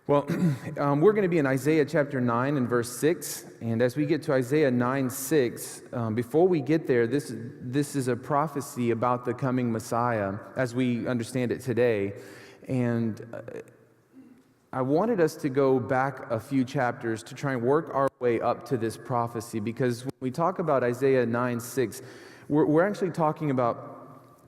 Well, we're going to be in Isaiah chapter 9 and verse 6. And as we get to Isaiah 9:6, before we get there, this is a prophecy about the coming Messiah as we understand it today. And I wanted us to go back a few chapters to try and work our way up to this prophecy, because when we talk about Isaiah 9:6, we're actually talking about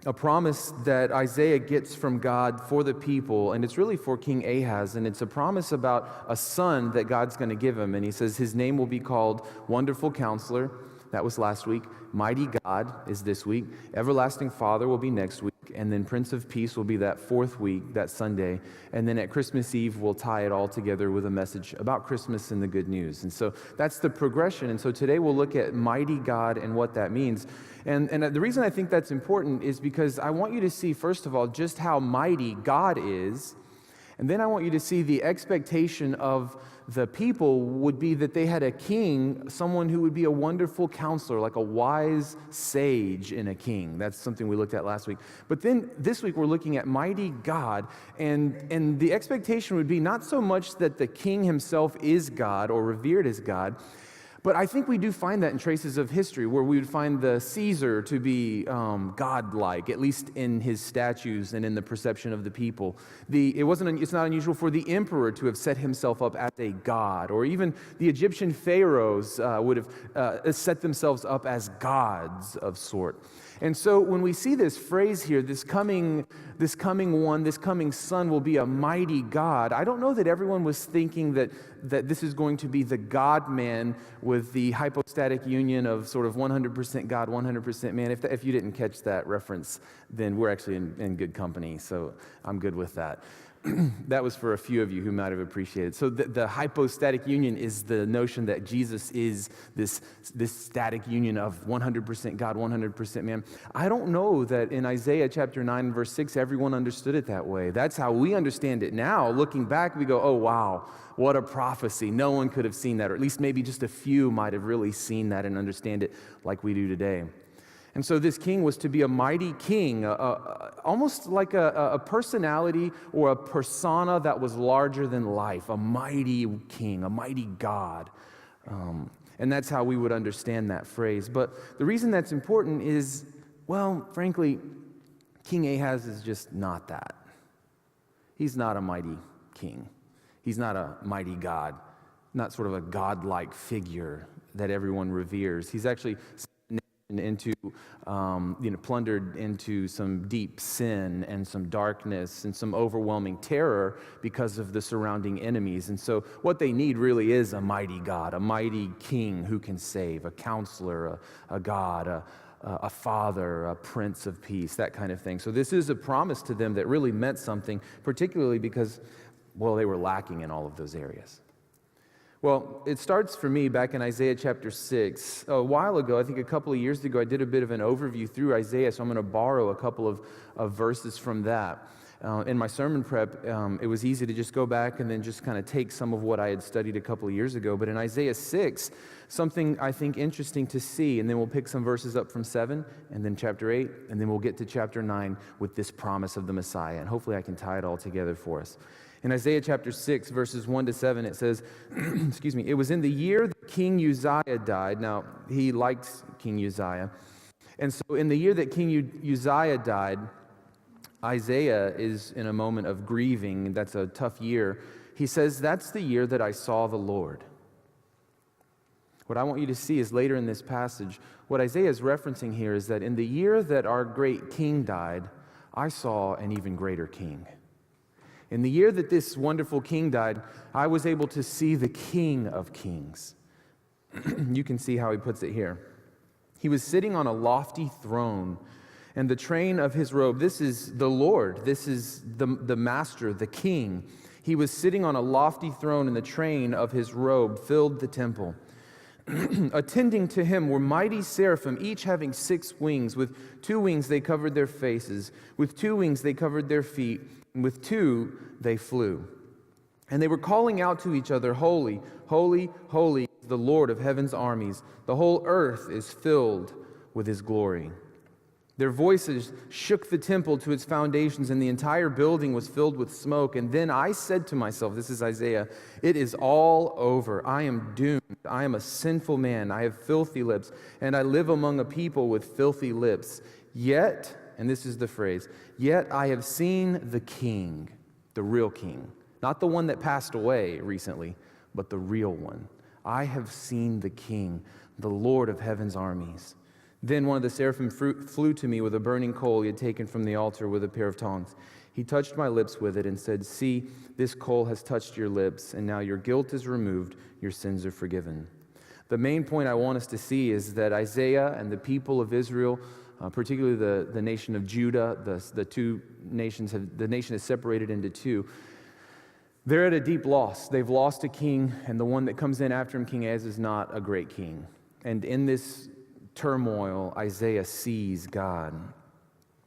a promise that Isaiah gets from God for the people, and it's really for King Ahaz, and it's a promise about a son that God's going to give him. And he says his name will be called Wonderful Counselor. That was last week. Mighty God is this week. Everlasting Father will be next week. And then Prince of Peace will be that fourth week, that Sunday. And then at Christmas Eve, we'll tie it all together with a message about Christmas and the good news. And so that's the progression. And so today we'll look at mighty God and what that means. And the reason I think that's important is because I want you to see, first of all, just how mighty God is. And then I want you to see the expectation of the people would be that they had a king, someone who would be a wonderful counselor, like a wise sage in a king. That's something we looked at last week. But then this week we're looking at mighty God, and the expectation would be not so much that the king himself is God or revered as God, but I think we do find that in traces of history, where we would find the Caesar to be God-like, at least in his statues and in the perception of the people. It's not unusual for the emperor to have set himself up as a god, or even the Egyptian pharaohs would have set themselves up as gods of sort. And so when we see this phrase here, this coming son will be a mighty God, I don't know that everyone was thinking that this is going to be the God-man with the hypostatic union of sort of 100% God, 100% man. If you didn't catch that reference, then we're actually in good company, so I'm good with that. That was for a few of you who might have appreciated. So the hypostatic union is the notion that Jesus is this static union of 100% God, 100% man. I don't know that in Isaiah chapter 9, verse 6, everyone understood it that way. That's how we understand it now. Looking back, we go, oh, wow, what a prophecy. No one could have seen that, or at least maybe just a few might have really seen that and understand it like we do today. And so this king was to be a mighty king, almost like a personality or a persona that was larger than life, a mighty king, a mighty God. And that's how we would understand that phrase. But the reason that's important is, well, frankly, King Ahaz is just not that. He's not a mighty king. He's not a mighty God, not sort of a godlike figure that everyone reveres. He's actually plundered into some deep sin and some darkness and some overwhelming terror because of the surrounding enemies. And so what they need really is a mighty God, a mighty king who can save, a counselor, a God, a father, a prince of peace, that kind of thing. So this is a promise to them that really meant something, particularly because, well, they were lacking in all of those areas. Well, it starts for me back in Isaiah chapter 6. A while ago, I think a couple of years ago, I did a bit of an overview through Isaiah, so I'm going to borrow a couple of verses from that. In my sermon prep, it was easy to just go back and then just kind of take some of what I had studied a couple of years ago. But in Isaiah 6, something I think interesting to see, and then we'll pick some verses up from 7, and then chapter 8, and then we'll get to chapter 9 with this promise of the Messiah. And hopefully I can tie it all together for us. In Isaiah chapter 6, verses 1 to 7, it says, it was in the year that King Uzziah died. Now, he likes King Uzziah. And so in the year that King Uzziah died, Isaiah is in a moment of grieving. That's a tough year. He says, that's the year that I saw the Lord. What I want you to see is later in this passage, what Isaiah is referencing here is that in the year that our great king died, I saw an even greater king. In the year that this wonderful king died, I was able to see the King of Kings. You can see how he puts it here. He was sitting on a lofty throne, and the train of his robe, this is the Lord, this is the master, the king. He was sitting on a lofty throne, and the train of his robe filled the temple. Attending to him were mighty seraphim, each having 6 wings. With 2 wings they covered their faces. With 2 wings they covered their feet. And with 2 they flew. And they were calling out to each other, Holy, holy, holy is the Lord of heaven's armies. The whole earth is filled with his glory. Their voices shook the temple to its foundations, and the entire building was filled with smoke. And then I said to myself, this is Isaiah, it is all over. I am doomed. I am a sinful man. I have filthy lips, and I live among a people with filthy lips. Yet, and this is the phrase, yet I have seen the King, the real King. Not the one that passed away recently, but the real one. I have seen the King, the Lord of heaven's armies. Then one of the seraphim flew to me with a burning coal he had taken from the altar with a pair of tongs. He touched my lips with it and said, "See, this coal has touched your lips, and now your guilt is removed, your sins are forgiven." The main point I want us to see is that Isaiah and the people of Israel, particularly the nation of Judah, the nation is separated into two. They're at a deep loss. They've lost a king, and the one that comes in after him, King Ahaz, is not a great king. And in this turmoil, Isaiah sees God.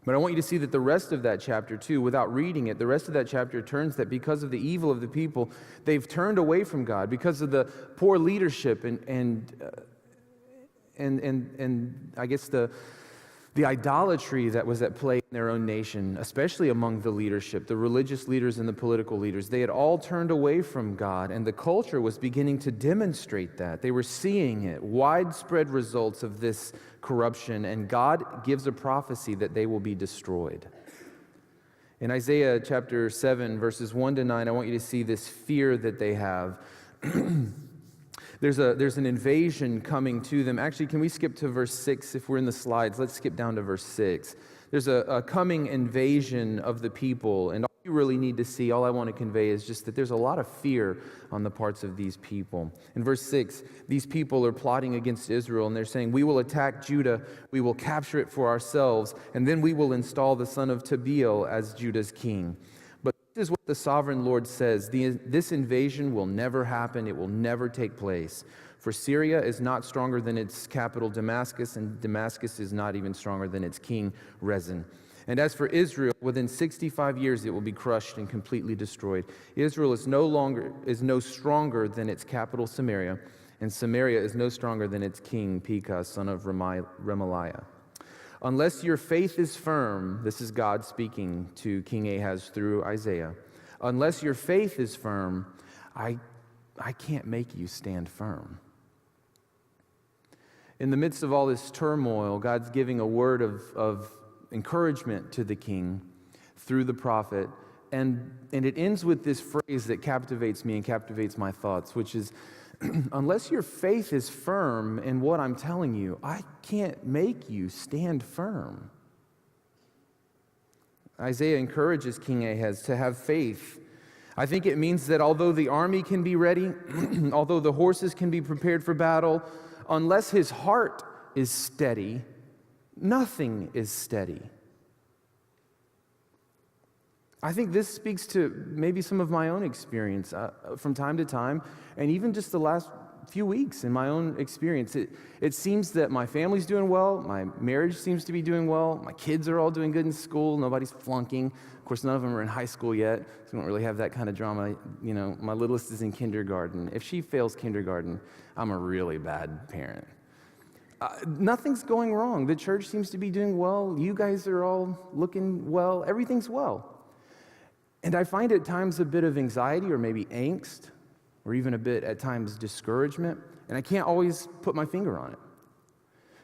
But I want you to see that the rest of that chapter, too, without reading it, the rest of that chapter turns that because of the evil of the people, they've turned away from God, because of the poor leadership and I guess the idolatry that was at play in their own nation, especially among the leadership, the religious leaders and the political leaders. They had all turned away from God, and the culture was beginning to demonstrate that. They were seeing it, widespread results of this corruption, and God gives a prophecy that they will be destroyed. In Isaiah chapter 7, verses 1 to 9, I want you to see this fear that they have. There's an invasion coming to them. Actually, can we skip to verse 6 if we're in the slides? Let's skip down to verse 6. There's a coming invasion of the people, and all you really need to see, all I want to convey is just that there's a lot of fear on the parts of these people. In verse 6, these people are plotting against Israel, and they're saying, "We will attack Judah, we will capture it for ourselves, and then we will install the son of Tabeel as Judah's king." This is what the sovereign Lord says. This invasion will never happen. It will never take place. For Syria is not stronger than its capital Damascus, and Damascus is not even stronger than its king Rezin. And as for Israel, within 65 years it will be crushed and completely destroyed. Israel is no stronger than its capital Samaria, and Samaria is no stronger than its king Pekah, son of Remaliah. Unless your faith is firm, this is God speaking to King Ahaz through Isaiah. Unless your faith is firm, I can't make you stand firm. In the midst of all this turmoil, God's giving a word of encouragement to the king through the prophet. And it ends with this phrase that captivates me and captivates my thoughts, which is, unless your faith is firm in what I'm telling you, I can't make you stand firm. Isaiah encourages King Ahaz to have faith. I think it means that although the army can be ready, although the horses can be prepared for battle, unless his heart is steady, nothing is steady. I think this speaks to maybe some of my own experience from time to time, and even just the last few weeks in my own experience. It seems that my family's doing well, my marriage seems to be doing well, my kids are all doing good in school, nobody's flunking. Of course, none of them are in high school yet, so we don't really have that kind of drama. You know, my littlest is in kindergarten. If she fails kindergarten, I'm a really bad parent. Nothing's going wrong. The church seems to be doing well. You guys are all looking well. Everything's well. And I find at times a bit of anxiety or maybe angst or even a bit at times discouragement, and I can't always put my finger on it.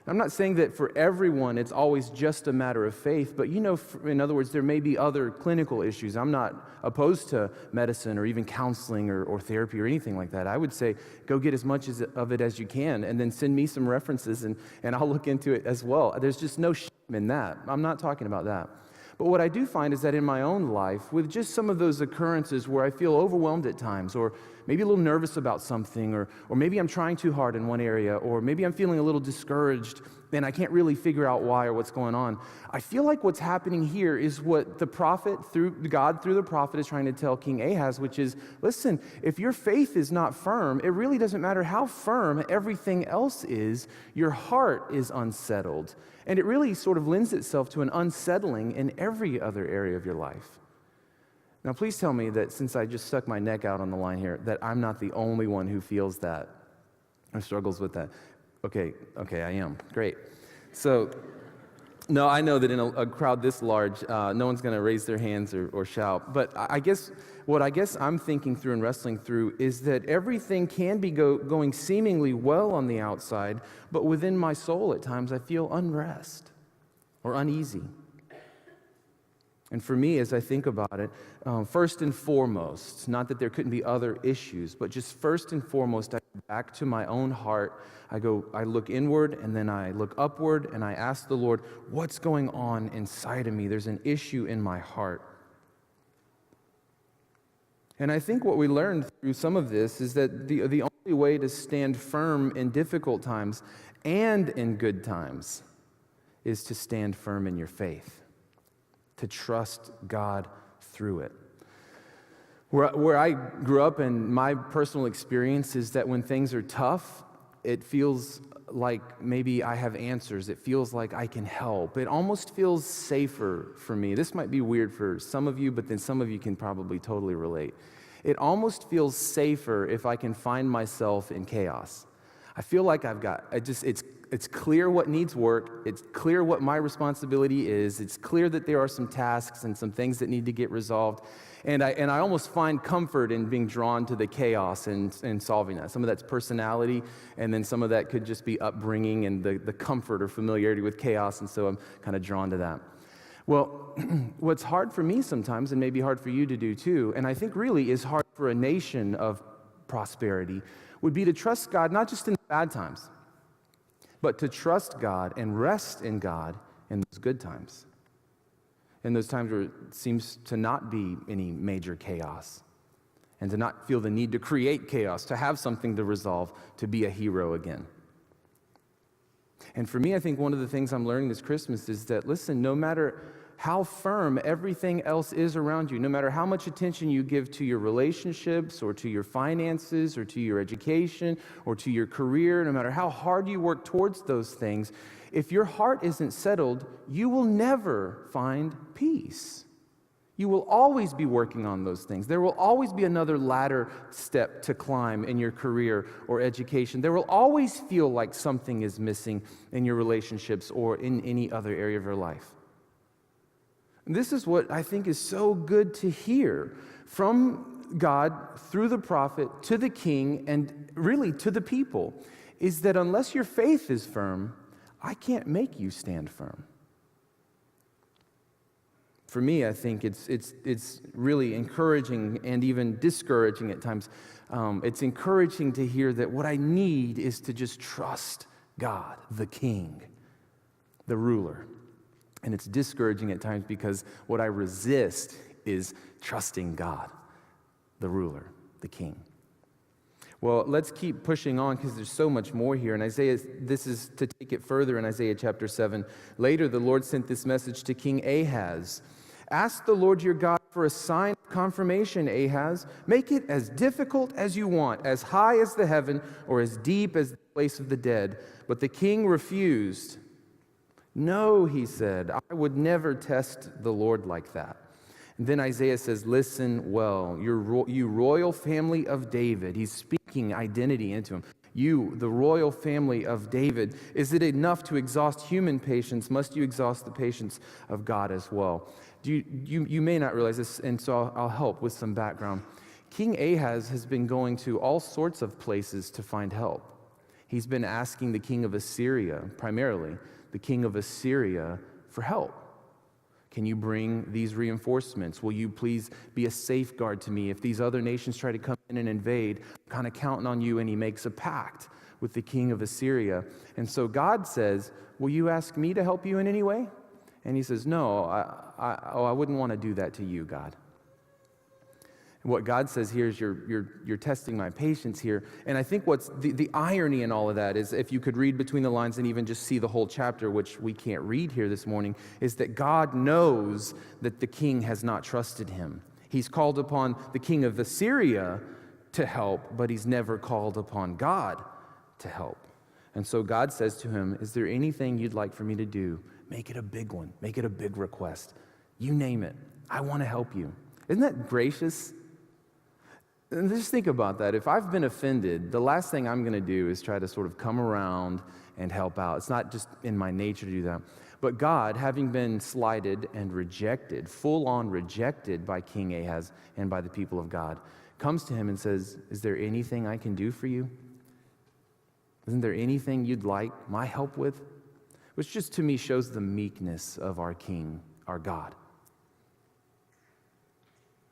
I'm not saying that for everyone it's always just a matter of faith, but in other words, there may be other clinical issues. I'm not opposed to medicine or even counseling or therapy or anything like that. I would say go get as much of it as you can and then send me some references and I'll look into it as well. There's just no shame in that. I'm not talking about that. But what I do find is that in my own life, with just some of those occurrences where I feel overwhelmed at times, or maybe a little nervous about something, or maybe I'm trying too hard in one area, or maybe I'm feeling a little discouraged and I can't really figure out why or what's going on, I feel like what's happening here is what God through the prophet is trying to tell King Ahaz, which is, listen, if your faith is not firm, it really doesn't matter how firm everything else is, your heart is unsettled. And it really sort of lends itself to an unsettling in every other area of your life. Now, please tell me that since I just stuck my neck out on the line here, that I'm not the only one who feels that or struggles with that. Okay, I am. Great. So No, I know that in a crowd this large, no one's going to raise their hands or shout. But I guess what I'm thinking through and wrestling through is that everything can be going seemingly well on the outside, but within my soul at times I feel unrest or uneasy. And for me, as I think about it, first and foremost, not that there couldn't be other issues, but just first and foremost, I go back to my own heart. I look inward, and then I look upward, and I ask the Lord, what's going on inside of me? There's an issue in my heart. And I think what we learned through some of this is that the only way to stand firm in difficult times and in good times is to stand firm in your faith, to trust God through it. Where I grew up and my personal experience is that when things are tough, it feels like maybe I have answers. It feels like I can help. It almost feels safer for me. This might be weird for some of you, but then some of you can probably totally relate. It almost feels safer if I can find myself in chaos. I feel like it's clear what needs work. It's clear what my responsibility is. It's clear that there are some tasks and some things that need to get resolved. And I almost find comfort in being drawn to the chaos and solving that. Some of that's personality, and then some of that could just be upbringing and the comfort or familiarity with chaos, and so I'm kind of drawn to that. Well, what's hard for me sometimes, and maybe hard for you to do too, and I think really is hard for a nation of prosperity, would be to trust God not just in the bad times, but to trust God and rest in God in those good times. In those times where it seems to not be any major chaos, and to not feel the need to create chaos, to have something to resolve, to be a hero again. And for me, I think one of the things I'm learning this Christmas is that, listen, no matter how firm everything else is around you, no matter how much attention you give to your relationships or to your finances or to your education or to your career, no matter how hard you work towards those things, if your heart isn't settled, you will never find peace. You will always be working on those things. There will always be another ladder step to climb in your career or education. There will always feel like something is missing in your relationships or in any other area of your life. And this is what I think is so good to hear from God through the prophet to the king and really to the people, is that unless your faith is firm, I can't make you stand firm. For me, I think it's really encouraging and even discouraging at times. It's encouraging to hear that what I need is to just trust God, the King, the ruler. And it's discouraging at times because what I resist is trusting God, the ruler, the King. Well, let's keep pushing on because there's so much more here. And Isaiah, this is to take it further in Isaiah chapter 7. Later, the Lord sent this message to King Ahaz. Ask the Lord your God for a sign of confirmation, Ahaz. Make it as difficult as you want, as high as the heaven or as deep as the place of the dead. But the king refused. No, he said, I would never test the Lord like that. And then Isaiah says, listen well, you royal family of David. He's speaking identity into him. You, the royal family of David, is it enough to exhaust human patience? Must you exhaust the patience of God as well? You may not realize this, and so I'll help with some background. King Ahaz has been going to all sorts of places to find help. He's been asking the king of Assyria, primarily, the king of Assyria, for help. Can you bring these reinforcements? Will you please be a safeguard to me if these other nations try to come in and invade? I'm kind of counting on you, and he makes a pact with the king of Assyria. And so God says, will you ask me to help you in any way? And he says, no, I wouldn't want to do that to you, God. And what God says here is you're testing my patience here. And I think what's the irony in all of that is, if you could read between the lines and even just see the whole chapter, which we can't read here this morning, is that God knows that the king has not trusted him. He's called upon the king of Assyria to help, but he's never called upon God to help. And so God says to him, is there anything you'd like for me to do? Make it a big one. Make it a big request. You name it. I want to help you. Isn't that gracious? And just think about that. If I've been offended, the last thing I'm going to do is try to sort of come around and help out. It's not just in my nature to do that. But God, having been slighted and rejected, full-on rejected by King Ahaz and by the people of God, comes to him and says, is there anything I can do for you? Isn't there anything you'd like my help with? Which just to me shows the meekness of our King, our God.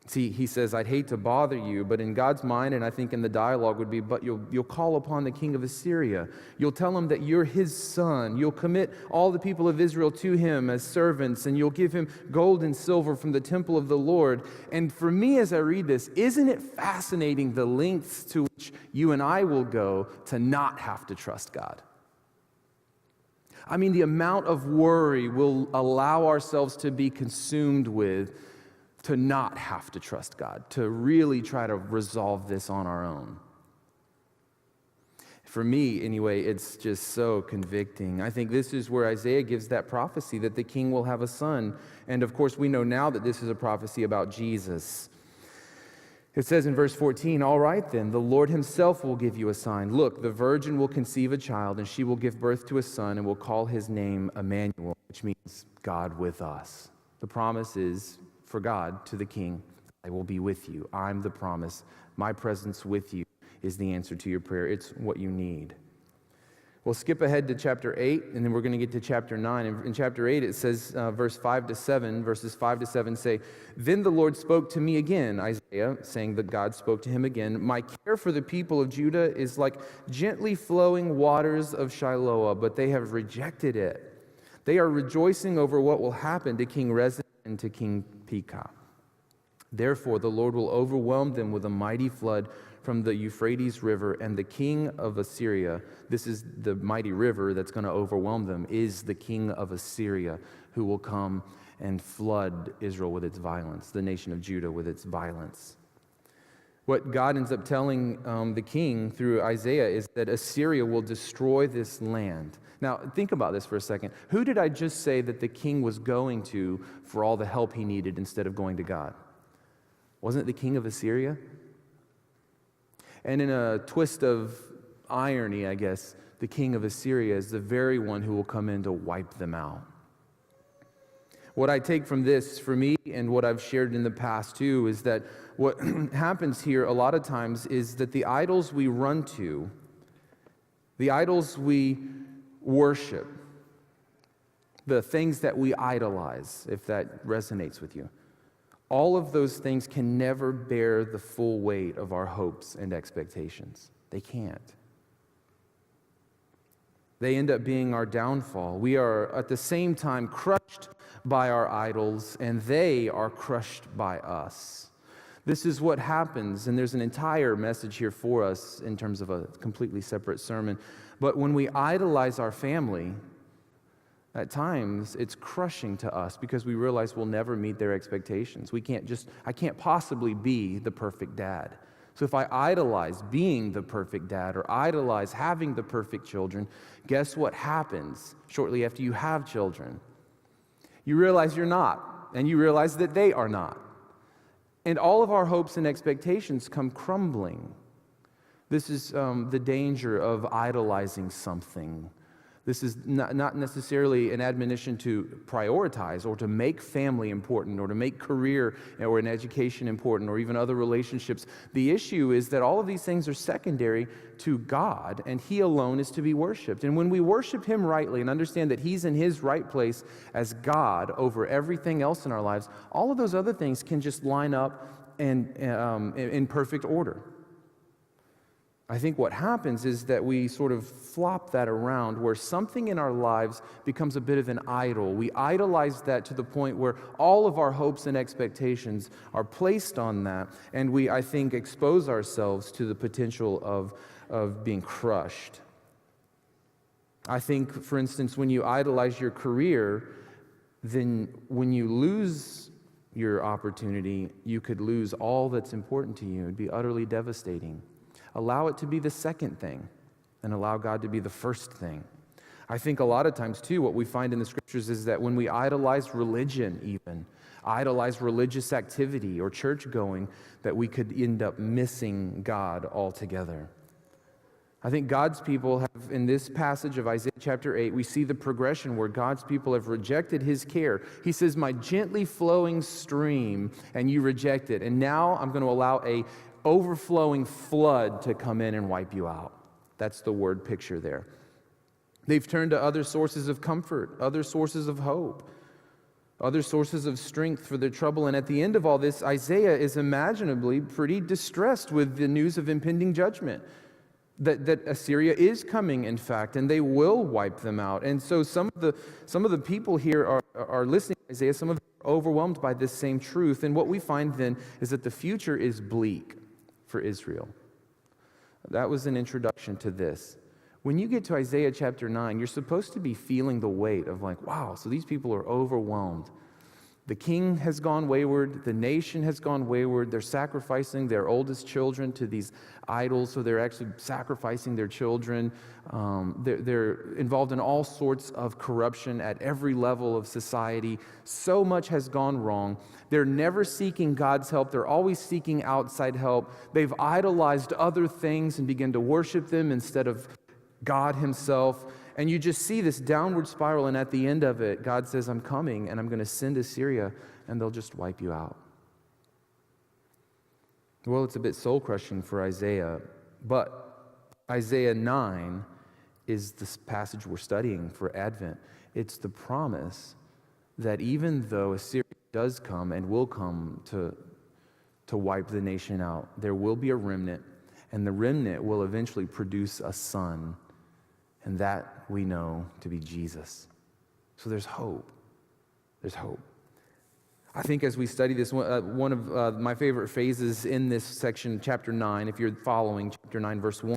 See, he says, I'd hate to bother you, but in God's mind, and I think in the dialogue would be, but you'll call upon the king of Assyria. You'll tell him that you're his son. You'll commit all the people of Israel to him as servants, and you'll give him gold and silver from the temple of the Lord. And for me, as I read this, isn't it fascinating the lengths to which you and I will go to not have to trust God? I mean, the amount of worry we'll allow ourselves to be consumed with to not have to trust God, to really try to resolve this on our own. For me, anyway, it's just so convicting. I think this is where Isaiah gives that prophecy that the king will have a son. And of course, we know now that this is a prophecy about Jesus. It says in verse 14, all right then, the Lord himself will give you a sign. Look, the virgin will conceive a child, and she will give birth to a son, and will call his name Emmanuel, which means God with us. The promise is for God to the king, I will be with you. I'm the promise. My presence with you is the answer to your prayer. It's what you need. We'll skip ahead to chapter 8, and then we're going to get to chapter 9. In chapter 8, it says, verses 5 to 7 say, Then the Lord spoke to me again, Isaiah, saying that God spoke to him again. My care for the people of Judah is like gently flowing waters of Shiloah, but they have rejected it. They are rejoicing over what will happen to King Rezin and to King Pekah. Therefore, the Lord will overwhelm them with a mighty flood from the Euphrates River, and the king of Assyria, this is the mighty river that's going to overwhelm them, is the king of Assyria, who will come and flood Israel with its violence, the nation of Judah with its violence. What God ends up telling the king through Isaiah is that Assyria will destroy this land. Now, think about this for a second. Who did I just say that the king was going to for all the help he needed instead of going to God? Wasn't it the king of Assyria? And in a twist of irony, I guess, the king of Assyria is the very one who will come in to wipe them out. What I take from this, for me, and what I've shared in the past too, is that what happens here a lot of times is that the idols we run to, the idols we worship, the things that we idolize, if that resonates with you, all of those things can never bear the full weight of our hopes and expectations. They can't. They end up being our downfall. We are at the same time crushed by our idols, and they are crushed by us. This is what happens, and there's an entire message here for us in terms of a completely separate sermon. But when we idolize our family, at times it's crushing to us because we realize we'll never meet their expectations. I can't possibly be the perfect dad. So if I idolize being the perfect dad or idolize having the perfect children, guess what happens shortly after you have children? You realize you're not, and you realize that they are not. And all of our hopes and expectations come crumbling. This is the danger of idolizing something. This is not necessarily an admonition to prioritize or to make family important or to make career or an education important or even other relationships. The issue is that all of these things are secondary to God, and He alone is to be worshiped. And when we worship Him rightly and understand that He's in His right place as God over everything else in our lives, all of those other things can just line up and in perfect order. I think what happens is that we sort of flop that around where something in our lives becomes a bit of an idol. We idolize that to the point where all of our hopes and expectations are placed on that, and we, I think, expose ourselves to the potential of being crushed. I think, for instance, when you idolize your career, then when you lose your opportunity, you could lose all that's important to you. It'd be utterly devastating. Allow it to be the second thing and allow God to be the first thing. I think a lot of times, too, what we find in the scriptures is that when we idolize religion even, idolize religious activity or church going, that we could end up missing God altogether. I think God's people have, in this passage of Isaiah chapter 8, we see the progression where God's people have rejected his care. He says, my gently flowing stream, and you reject it. And now I'm going to allow a overflowing flood to come in and wipe you out. That's the word picture there. They've turned to other sources of comfort, other sources of hope, other sources of strength for their trouble. And at the end of all this, Isaiah is imaginably pretty distressed with the news of impending judgment. That Assyria is coming, in fact, and they will wipe them out. And so some of the people here are listening to Isaiah. Some of them are overwhelmed by this same truth. And what we find then is that the future is bleak for Israel. That was an introduction to this. When you get to Isaiah chapter 9, you're supposed to be feeling the weight of like, wow, so these people are overwhelmed. The king has gone wayward. The nation has gone wayward. They're sacrificing their oldest children to these idols, so they're actually sacrificing their children. They're involved in all sorts of corruption at every level of society. So much has gone wrong. They're never seeking God's help. They're always seeking outside help. They've idolized other things and begin to worship them instead of God himself. And you just see this downward spiral, and at the end of it, God says, I'm coming, and I'm going to send Assyria, and they'll just wipe you out. Well, it's a bit soul-crushing for Isaiah, but Isaiah 9 is this passage we're studying for Advent. It's the promise that even though Assyria does come and will come to wipe the nation out, there will be a remnant, and the remnant will eventually produce a son. And that we know to be Jesus. So there's hope. There's hope. I think as we study this, one of my favorite phases in this section, chapter 9, if you're following chapter 9, verse 1,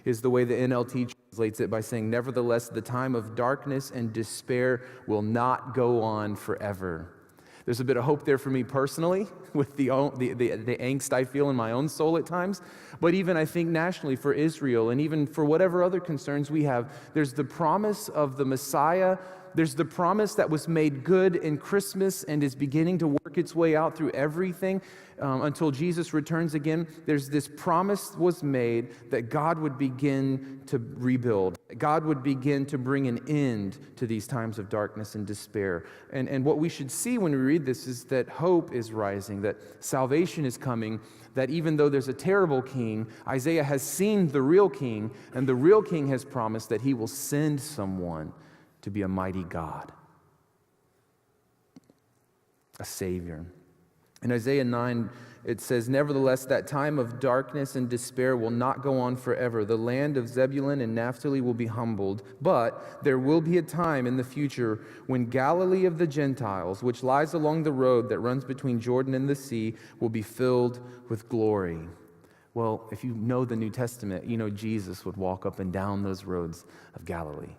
is the way the NLT translates it by saying, nevertheless, the time of darkness and despair will not go on forever. There's a bit of hope there for me personally with the angst I feel in my own soul at times. But even I think nationally for Israel and even for whatever other concerns we have, there's the promise of the Messiah. There's the promise that was made good in Christmas and is beginning to work its way out through everything until Jesus returns again. There's this promise was made that God would begin to rebuild. God would begin to bring an end to these times of darkness and despair. And what we should see when we read this is that hope is rising, that salvation is coming, that even though there's a terrible king, Isaiah has seen the real king, and the real king has promised that he will send someone to be a mighty God, a Savior. In Isaiah 9, it says, nevertheless, that time of darkness and despair will not go on forever. The land of Zebulun and Naphtali will be humbled, but there will be a time in the future when Galilee of the Gentiles, which lies along the road that runs between Jordan and the sea, will be filled with glory. Well, if you know the New Testament, you know Jesus would walk up and down those roads of Galilee.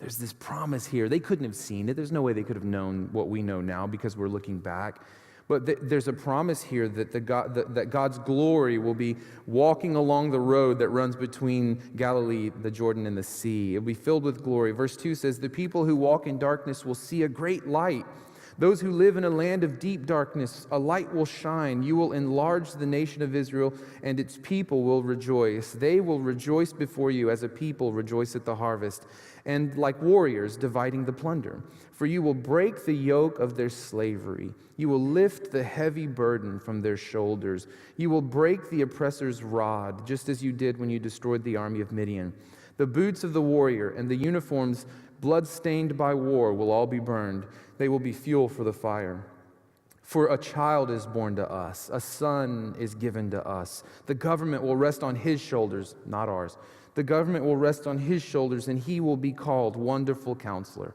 There's this promise here. They couldn't have seen it. There's no way they could have known what we know now because we're looking back. But there's a promise here that God's glory will be walking along the road that runs between Galilee, the Jordan, and the sea. It will be filled with glory. Verse 2 says, the people who walk in darkness will see a great light. Those who live in a land of deep darkness, a light will shine. You will enlarge the nation of Israel, and its people will rejoice. They will rejoice before you as a people rejoice at the harvest, and like warriors dividing the plunder. For you will break the yoke of their slavery. You will lift the heavy burden from their shoulders. You will break the oppressor's rod, just as you did when you destroyed the army of Midian. The boots of the warrior and the uniforms blood-stained by war will all be burned. They will be fuel for the fire. For a child is born to us, a son is given to us. The government will rest on his shoulders, not ours. The government will rest on his shoulders, and he will be called Wonderful Counselor,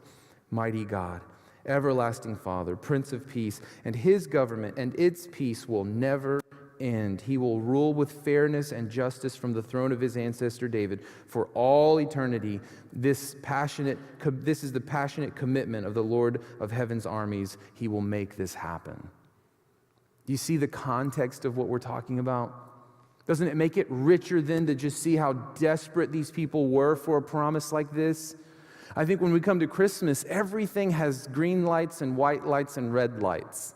Mighty God, Everlasting Father, Prince of Peace, and his government and its peace will never end. He will rule with fairness and justice from the throne of his ancestor David for all eternity. This is the passionate commitment of the Lord of heaven's armies. He will make this happen. Do you see the context of what we're talking about? Doesn't it make it richer then to just see how desperate these people were for a promise like this? I think when we come to Christmas, everything has green lights and white lights and red lights.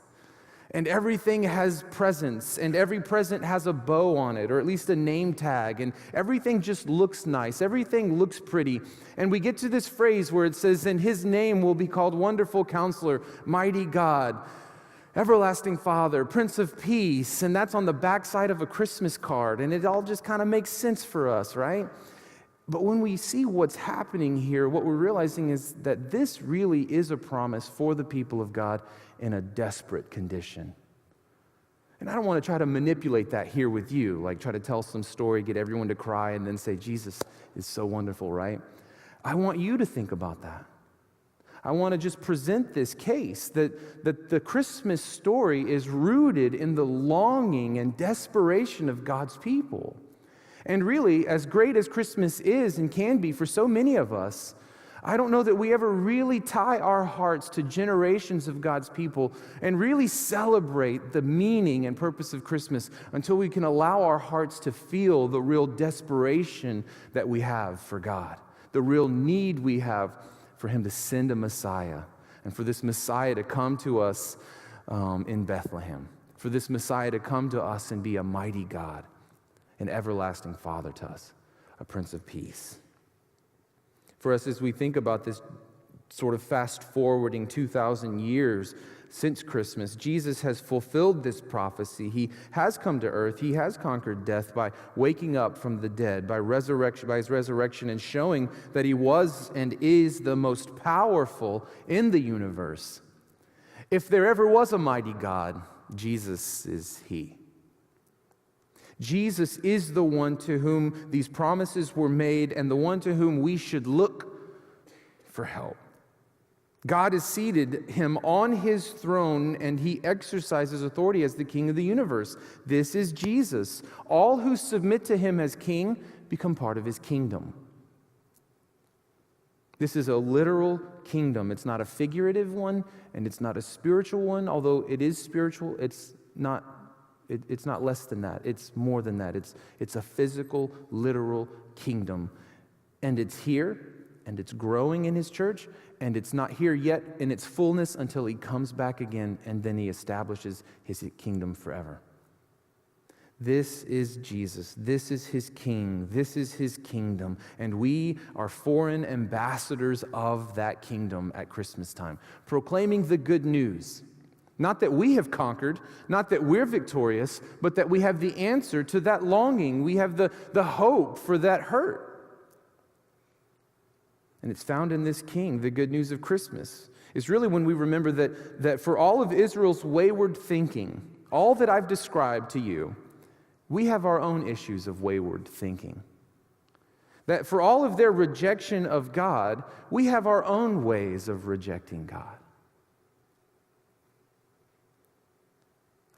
And everything has presents, and every present has a bow on it, or at least a name tag, and everything just looks nice. Everything looks pretty. And we get to this phrase where it says, "And his name will be called Wonderful Counselor, Mighty God, Everlasting Father, Prince of Peace," and that's on the backside of a Christmas card, and it all just kind of makes sense for us, right? But when we see what's happening here, what we're realizing is that this really is a promise for the people of God in a desperate condition. And I don't want to try to manipulate that here with you, like try to tell some story, get everyone to cry, and then say, Jesus is so wonderful, right? I want you to think about that. I want to just present this case that the Christmas story is rooted in the longing and desperation of God's people. And really, as great as Christmas is and can be for so many of us, I don't know that we ever really tie our hearts to generations of God's people and really celebrate the meaning and purpose of Christmas until we can allow our hearts to feel the real desperation that we have for God, the real need we have for Him to send a Messiah, and for this Messiah to come to us in Bethlehem, for this Messiah to come to us and be a mighty God, an everlasting Father to us, a Prince of Peace. For us, as we think about this sort of fast-forwarding 2,000 years since Christmas, Jesus has fulfilled this prophecy. He has come to earth. He has conquered death by waking up from the dead, by His resurrection, and showing that He was and is the most powerful in the universe. If there ever was a mighty God, Jesus is He. Jesus is the one to whom these promises were made and the one to whom we should look for help. God has seated Him on His throne, and He exercises authority as the King of the universe. This is Jesus. All who submit to Him as King become part of His kingdom. This is a literal kingdom. It's not a figurative one, and it's not a spiritual one. Although it is spiritual, it's not less than that. It's more than that. It's a physical, literal kingdom. And it's here, and it's growing in His church, and it's not here yet in its fullness until He comes back again, and then He establishes His kingdom forever. This is Jesus. This is His King. This is His kingdom. And we are foreign ambassadors of that kingdom at Christmas time, proclaiming the good news. Not that we have conquered, not that we're victorious, but that we have the answer to that longing. We have the hope for that hurt. And it's found in this King. The good news of Christmas is really when we remember that for all of Israel's wayward thinking, all that I've described to you, we have our own issues of wayward thinking. That for all of their rejection of God, we have our own ways of rejecting God.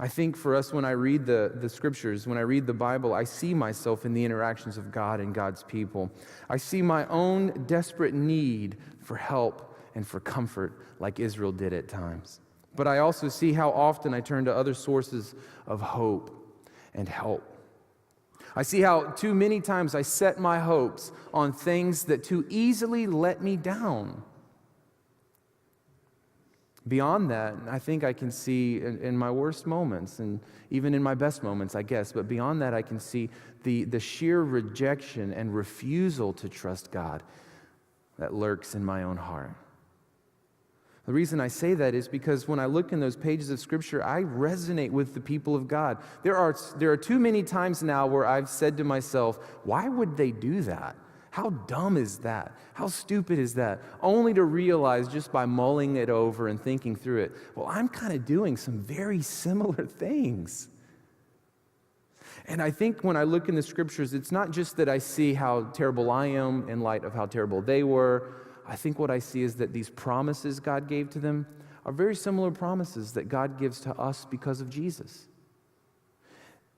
I think for us, when I read the scriptures, when I read the Bible, I see myself in the interactions of God and God's people. I see my own desperate need for help and for comfort, like Israel did at times. But I also see how often I turn to other sources of hope and help. I see how too many times I set my hopes on things that too easily let me down. Beyond that, I think I can see in my worst moments, and even in my best moments, I guess, but beyond that, I can see the sheer rejection and refusal to trust God that lurks in my own heart. The reason I say that is because when I look in those pages of Scripture, I resonate with the people of God. There are too many times now where I've said to myself, why would they do that? How dumb is that? How stupid is that? Only to realize just by mulling it over and thinking through it, well, I'm kind of doing some very similar things. And I think when I look in the Scriptures, it's not just that I see how terrible I am in light of how terrible they were. I think what I see is that these promises God gave to them are very similar promises that God gives to us because of Jesus.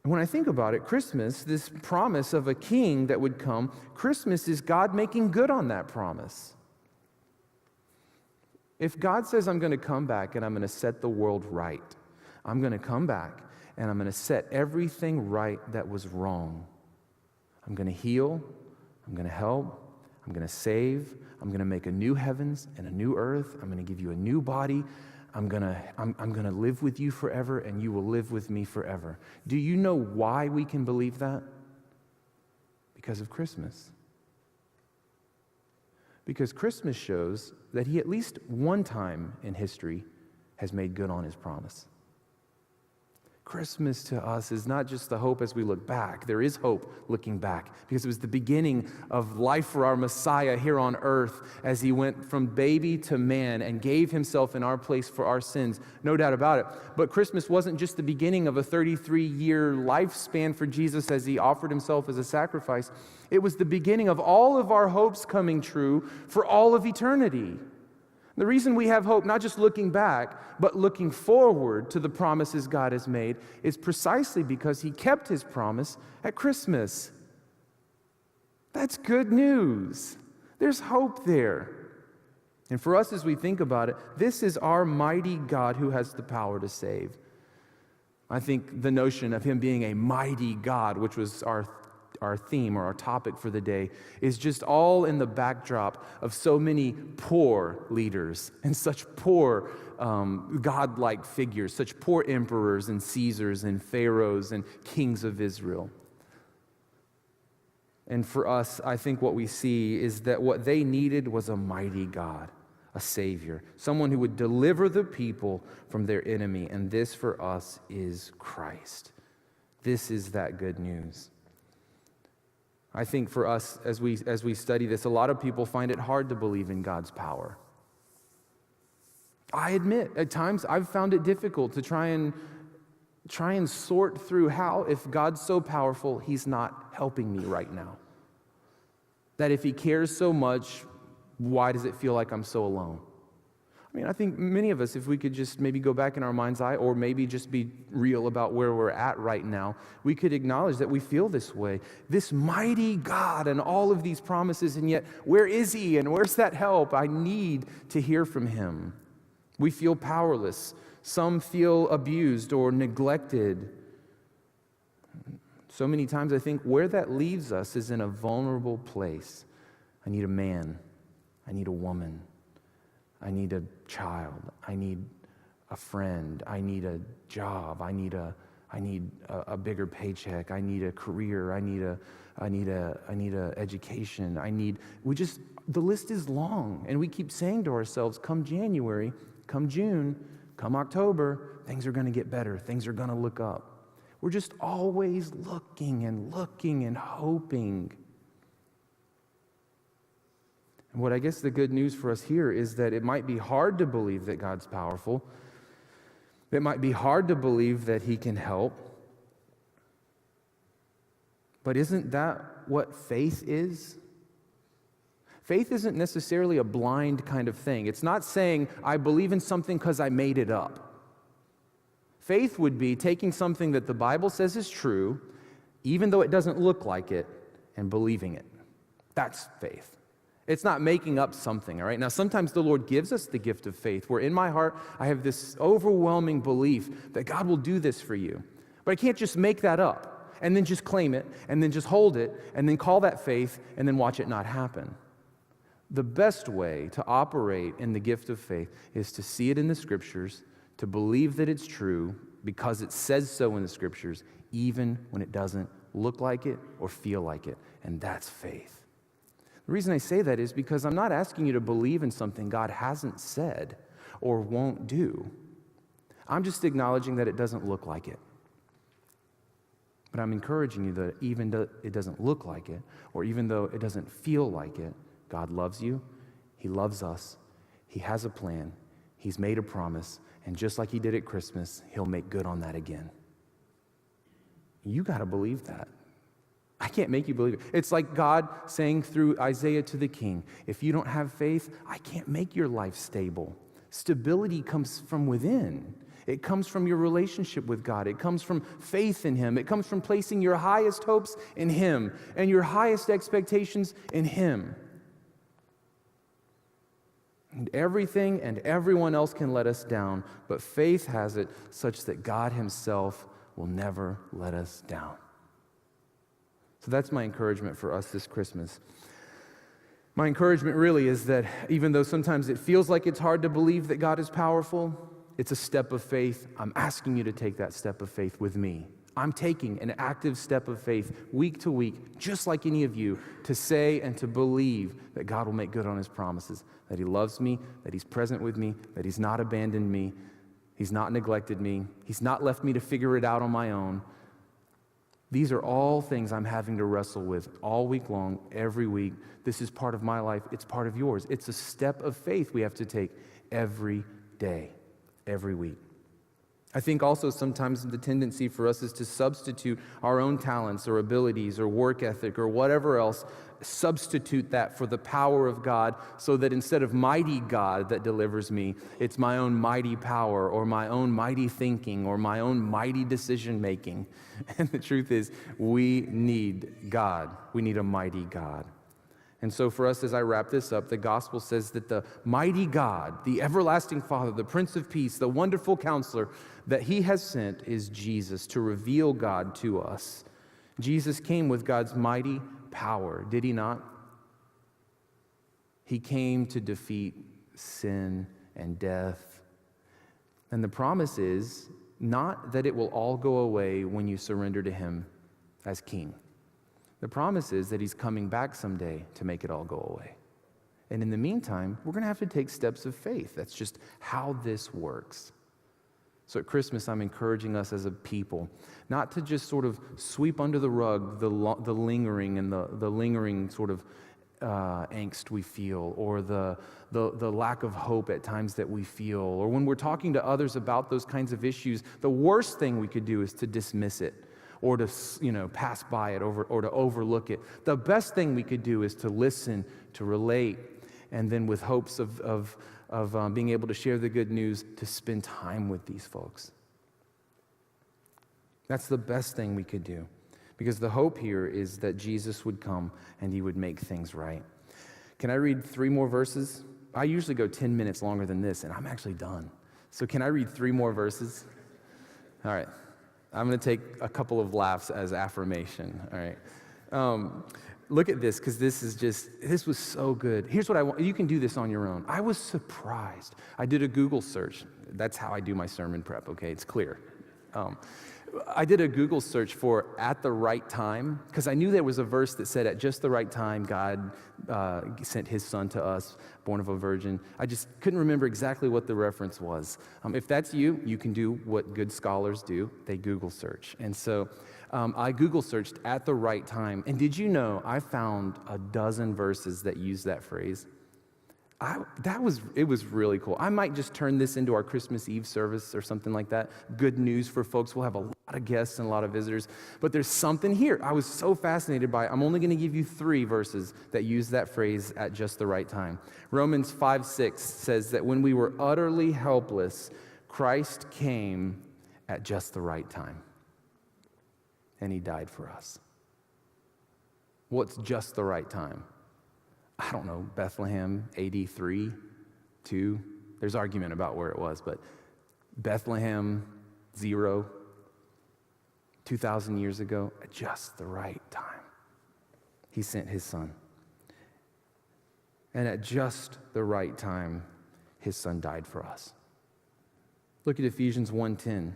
When I think about it, Christmas, this promise of a king that would come, Christmas is God making good on that promise. If God says, I'm going to come back and I'm going to set the world right, I'm going to come back and I'm going to set everything right that was wrong. I'm going to heal, I'm going to help, I'm going to save. I'm going to make a new heavens and a new earth. I'm going to give you a new body. I'm going to live with you forever, and you will live with me forever. Do you know why we can believe that? Because of Christmas. Because Christmas shows that he at least one time in history has made good on his promise. Christmas to us is not just the hope as we look back. There is hope looking back because it was the beginning of life for our Messiah here on earth as he went from baby to man and gave himself in our place for our sins. No doubt about it. But Christmas wasn't just the beginning of a 33-year lifespan for Jesus as he offered himself as a sacrifice. It was the beginning of all of our hopes coming true for all of eternity. The reason we have hope, not just looking back, but looking forward to the promises God has made, is precisely because he kept his promise at Christmas. That's good news. There's hope there. And for us, as we think about it, this is our mighty God who has the power to save. I think the notion of him being a mighty God, which was our theme or our topic for the day, is just all in the backdrop of so many poor leaders and such poor godlike figures, such poor emperors and Caesars and pharaohs and kings of Israel. And for us, I think what we see is that what they needed was a mighty God, a Savior, someone who would deliver the people from their enemy. And this for us is Christ. This is that good news. I think for us, as we study this, a lot of people find it hard to believe in God's power. I admit, at times I've found it difficult to try and sort through how, if God's so powerful, he's not helping me right now. That if he cares so much, why does it feel like I'm so alone? I mean, I think many of us, if we could just maybe go back in our mind's eye or maybe just be real about where we're at right now, we could acknowledge that we feel this way. This mighty God and all of these promises, and yet where is he and where's that help? I need to hear from him. We feel powerless. Some feel abused or neglected. So many times I think where that leaves us is in a vulnerable place. I need a man. I need a woman. I need a child. I need a friend. I need a job. I need a bigger paycheck. I need a career. I need a education. The list is long, and we keep saying to ourselves, come January, come June, come October, things are going to get better. Things are going to look up. We're just always looking and hoping. And what I guess the good news for us here is that it might be hard to believe that God's powerful. It might be hard to believe that he can help. But isn't that what faith is? Faith isn't necessarily a blind kind of thing. It's not saying, I believe in something because I made it up. Faith would be taking something that the Bible says is true, even though it doesn't look like it, and believing it. That's faith. It's not making up something, all right? Now, sometimes the Lord gives us the gift of faith, where in my heart, I have this overwhelming belief that God will do this for you. But I can't just make that up, and then just claim it, and then just hold it, and then call that faith, and then watch it not happen. The best way to operate in the gift of faith is to see it in the Scriptures, to believe that it's true, because it says so in the Scriptures, even when it doesn't look like it or feel like it, and that's faith. The reason I say that is because I'm not asking you to believe in something God hasn't said or won't do. I'm just acknowledging that it doesn't look like it. But I'm encouraging you that even though it doesn't look like it, or even though it doesn't feel like it, God loves you, he loves us, he has a plan, he's made a promise, and just like he did at Christmas, he'll make good on that again. You got to believe that. I can't make you believe it. It's like God saying through Isaiah to the king, if you don't have faith, I can't make your life stable. Stability comes from within. It comes from your relationship with God. It comes from faith in him. It comes from placing your highest hopes in him and your highest expectations in him. And everything and everyone else can let us down, but faith has it such that God himself will never let us down. So that's my encouragement for us this Christmas. My encouragement really is that even though sometimes it feels like it's hard to believe that God is powerful, it's a step of faith. I'm asking you to take that step of faith with me. I'm taking an active step of faith week to week, just like any of you, to say and to believe that God will make good on his promises, that he loves me, that he's present with me, that he's not abandoned me, he's not neglected me, he's not left me to figure it out on my own. These are all things I'm having to wrestle with all week long, every week. This is part of my life. It's part of yours. It's a step of faith we have to take every day, every week. I think also sometimes the tendency for us is to substitute our own talents or abilities or work ethic or whatever else, substitute that for the power of God, so that instead of mighty God that delivers me, it's my own mighty power or my own mighty thinking or my own mighty decision making. And the truth is, we need God. We need a mighty God. And so for us, as I wrap this up, the gospel says that the mighty God, the everlasting Father, the Prince of Peace, the wonderful Counselor that he has sent is Jesus to reveal God to us. Jesus came with God's mighty power, did he not? He came to defeat sin and death. And the promise is not that it will all go away when you surrender to him as king. The promise is that he's coming back someday to make it all go away. And in the meantime, we're going to have to take steps of faith. That's just how this works. So at Christmas, I'm encouraging us as a people not to just sort of sweep under the rug the lingering and the lingering sort of angst we feel, or the lack of hope at times that we feel, or when we're talking to others about those kinds of issues, the worst thing we could do is to dismiss it, or to pass by it, or to overlook it. The best thing we could do is to listen, to relate, and then with hopes of being able to share the good news, to spend time with these folks. That's the best thing we could do, because the hope here is that Jesus would come and he would make things right. Can I read 3 more verses? I usually go 10 minutes longer than this, and I'm actually done. So can I read 3 more verses? All right. I'm going to take a couple of laughs as affirmation, all right? Look at this, because this was so good. Here's what I want. You can do this on your own. I was surprised. I did a Google search. That's how I do my sermon prep, okay? It's clear. I did a Google search for "at the right time," because I knew there was a verse that said at just the right time, God sent his son to us, born of a virgin. I just couldn't remember exactly what the reference was. If that's you, you can do what good scholars do. They Google search. And so I Google searched "at the right time." And did you know I found a dozen verses that use that phrase? It was really cool. I might just turn this into our Christmas Eve service or something like that. Good news for folks. We'll have a lot of guests and a lot of visitors. But there's something here. I was so fascinated by it. I'm only going to give you 3 verses that use that phrase, "at just the right time." Romans 5:6 says that when we were utterly helpless, Christ came at just the right time. And he died for us. What's just the right time? I don't know, Bethlehem, AD 3, 2. There's argument about where it was, but Bethlehem, 0, 2,000 years ago, at just the right time, he sent his son. And at just the right time, his son died for us. Look at Ephesians 1:10.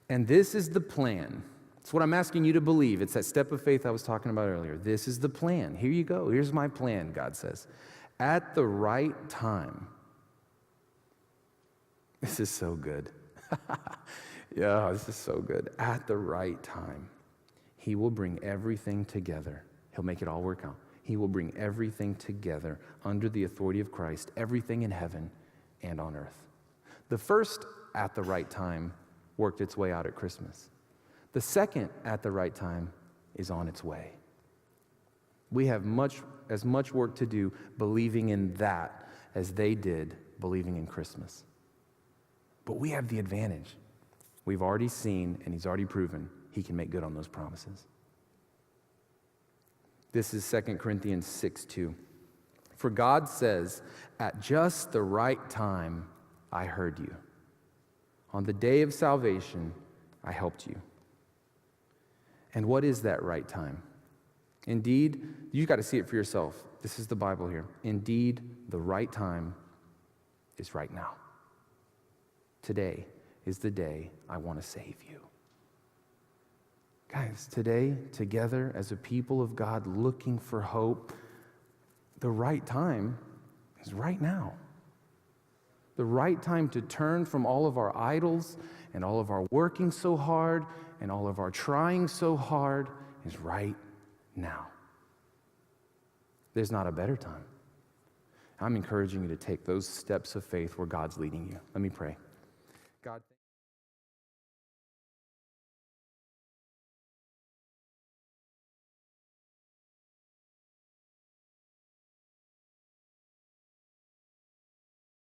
And this is the plan. It's what I'm asking you to believe. It's that step of faith I was talking about earlier. This is the plan. Here you go. Here's my plan, God says. At the right time. This is so good. Yeah, this is so good. At the right time, he will bring everything together. He'll make it all work out. He will bring everything together under the authority of Christ, everything in heaven and on earth. The first "at the right time" worked its way out at Christmas. The second "at the right time" is on its way. We have as much work to do believing in that as they did believing in Christmas. But we have the advantage. We've already seen, and he's already proven, he can make good on those promises. This is 2 Corinthians 6:2. For God says, "At just the right time, I heard you. On the day of salvation, I helped you." And what is that right time? Indeed, you got to see it for yourself. This is the Bible here. Indeed, the right time is right now. Today is the day I want to save you. Guys, today, together as a people of God looking for hope, the right time is right now. The right time to turn from all of our idols and all of our working so hard and all of our trying so hard is right now. There's not a better time. I'm encouraging you to take those steps of faith where God's leading you. Let me pray. God.